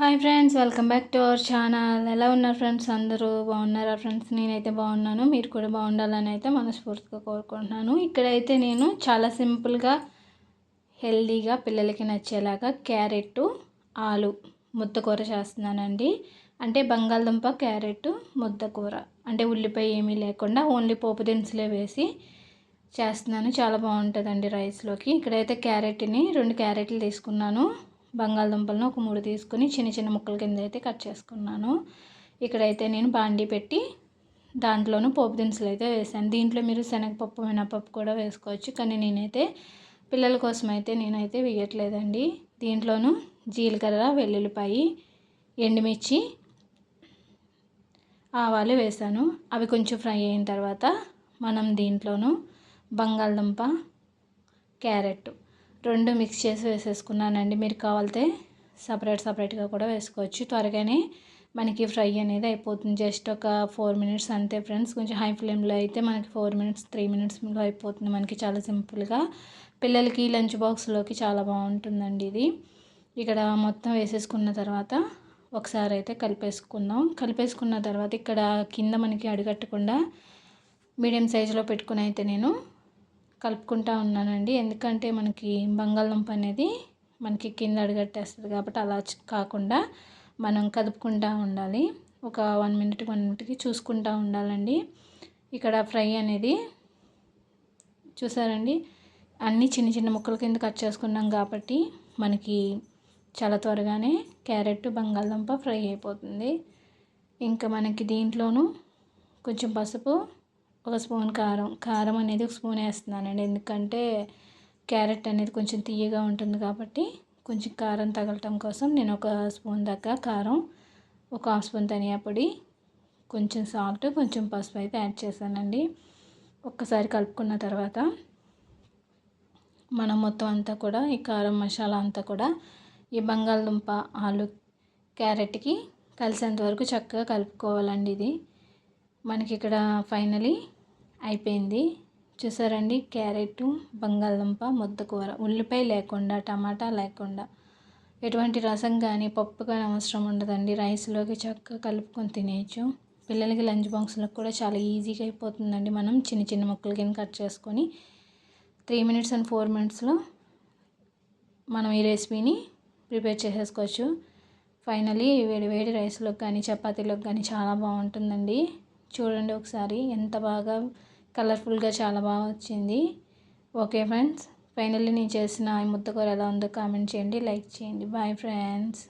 Hi friends, welcome back to our channel. ఎలా ఉన్నారు friends? అందరూ బాగున్నారా ఫ్రెండ్స్? నేనైతే బాగున్నాను. మీరు కూడా బాగుండాలని అయితే మనస్ఫూర్తిగా కోరుకుంటున్నాను. ఇక్కడైతే నేను చాలా సింపుల్గా హెల్దీగా పిల్లలకి నచ్చేలాగా క్యారెట్ ఆలు ముద్ద కూర చేస్తున్నానండి. అంటే బంగాళదుంప క్యారెట్ ముద్ద కూర, అంటే ఉల్లిపాయ ఏమీ లేకుండా ఓన్లీ పోపు దినుసులే వేసి చేస్తున్నాను. చాలా బాగుంటుందండి రైస్లోకి. ఇక్కడైతే క్యారెట్ని 2 క్యారెట్లు తీసుకున్నాను. బంగాళదుంపలను ఒక 3 తీసుకుని చిన్న చిన్న ముక్కల కింద అయితే కట్ చేసుకున్నాను. ఇక్కడైతే నేను బాండీ పెట్టి దాంట్లోనూ పోపు దినుసులు అయితే వేసాను. దీంట్లో మీరు శనగపప్పు మినపప్పు కూడా వేసుకోవచ్చు, కానీ నేనైతే పిల్లల కోసం అయితే నేనైతే వేయట్లేదండి. దీంట్లోనూ జీలకర్ర, వెల్లుల్లిపాయి, ఎండుమిర్చి, ఆవాలు వేసాను. అవి కొంచెం ఫ్రై అయిన తర్వాత మనం దీంట్లోనూ బంగాళదుంప క్యారెట్ 2 మిక్స్ చేసి వేసేసుకున్నానండి. మీరు కావాలితే సపరేట్గా కూడా వేసుకోవచ్చు. త్వరగానే మనకి ఫ్రై అనేది అయిపోతుంది. జస్ట్ ఒక 4 మినిట్స్ అంతే ఫ్రెండ్స్. కొంచెం హై ఫ్లేమ్లో అయితే మనకి 4 మినిట్స్ 3 మినిట్స్లో అయిపోతుంది. మనకి చాలా సింపుల్గా పిల్లలకి లంచ్ బాక్స్లోకి చాలా బాగుంటుందండి ఇది. ఇక్కడ మొత్తం వేసేసుకున్న తర్వాత ఒకసారి అయితే కలిపేసుకుందాం. కలిపేసుకున్న తర్వాత ఇక్కడ కింద మనకి అడుగట్టకుండా మీడియం సైజులో పెట్టుకుని అయితే నేను కలుపుకుంటూ ఉన్నానండి. ఎందుకంటే మనకి బంగాళదుంప అనేది మనకి కింద అడుగట్టేస్తుంది కాబట్టి అలా కాకుండా మనం కదుపుకుంటూ ఉండాలి. ఒక 1 మినిట్కి చూసుకుంటూ ఉండాలండి. ఇక్కడ ఫ్రై అనేది చూసారండి, అన్నీ చిన్న చిన్న ముక్కల కింద కట్ చేసుకున్నాం కాబట్టి మనకి చాలా త్వరగానే క్యారెట్ బంగాళదుంప ఫ్రై అయిపోతుంది. ఇంకా మనకి దీంట్లోనూ కొంచెం పసుపు, ఒక స్పూన్ కారం అనేది ఒక స్పూన్ వేస్తున్నానండి. ఎందుకంటే క్యారెట్ అనేది కొంచెం తీయగా ఉంటుంది కాబట్టి కొంచెం కారం తగలటం కోసం నేను ఒక స్పూన్ దాకా కారం, ఒక హాఫ్ స్పూన్ ధనియా పొడి, కొంచెం సాల్ట్, కొంచెం పసుపు అయితే యాడ్ చేశానండి. ఒక్కసారి కలుపుకున్న తర్వాత మనం మొత్తం అంతా కూడా ఈ కారం మసాలా అంతా కూడా ఈ బంగాళదుంప ఆలు క్యారెట్కి కలిసేంత వరకు చక్కగా కలుపుకోవాలండి. ఇది మనకి ఇక్కడ ఫైనలీ అయిపోయింది. చూసారండి, క్యారెట్ బంగాళదుంప ముద్ద కూర, ఉల్లిపాయ లేకుండా, టమాటా లేకుండా, ఎటువంటి రసం కానీ పప్పు కానీ అవసరం ఉండదండి. రైస్లోకి చక్కగా కలుపుకొని తినేయచ్చు. పిల్లలకి లంచ్ బాక్స్లకు కూడా చాలా ఈజీగా అయిపోతుందండి. మనం చిన్న చిన్న ముక్కల కింద కట్ చేసుకొని 3 మినిట్స్ అండ్ 4 మినిట్స్లో మనం ఈ రెసిపీని ప్రిపేర్ చేసేసుకోవచ్చు. ఫైనలీ వేడి రైస్లోకి కానీ చపాతీలోకి కానీ చాలా బాగుంటుందండి. చూడండి ఒకసారి ఎంత బాగా కలర్ఫుల్గా చాలా బాగా వచ్చింది. ఓకే ఫ్రెండ్స్, ఫైనల్లీ నేను చేసిన ఈ ముద్ద కూర ఎలా ఉందో కామెంట్ చేయండి, లైక్ చేయండి. Bye friends.